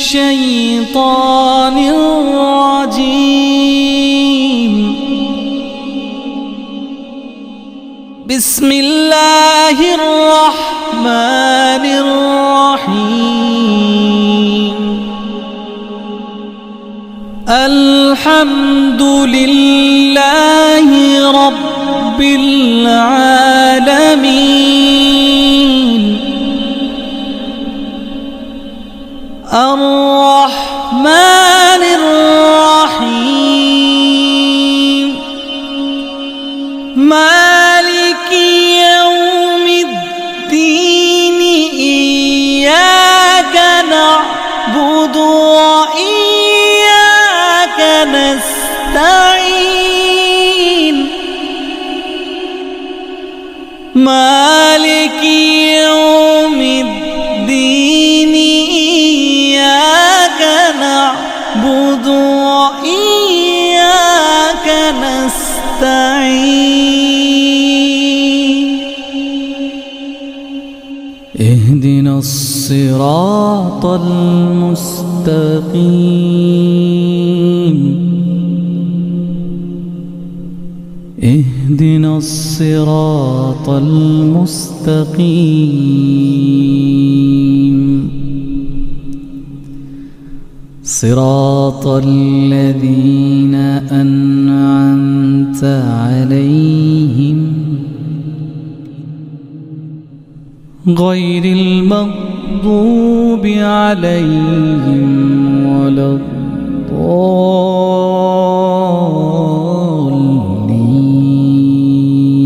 الشيطان الرجيم. بسم الله الرحمن الرحيم. الحمد لله رب العالمين. الرحمن الرحيم. مالك يوم الدين. إياك نعبد وإياك نستعين. مالك يوم الدين. إياك نعبد وإياك نستعين. اهدنا الصراط المستقيم. اهدنا الصراط المستقيم. صراط الذين أنعمت عليهم غير المغضوب عليهم ولا الضالين.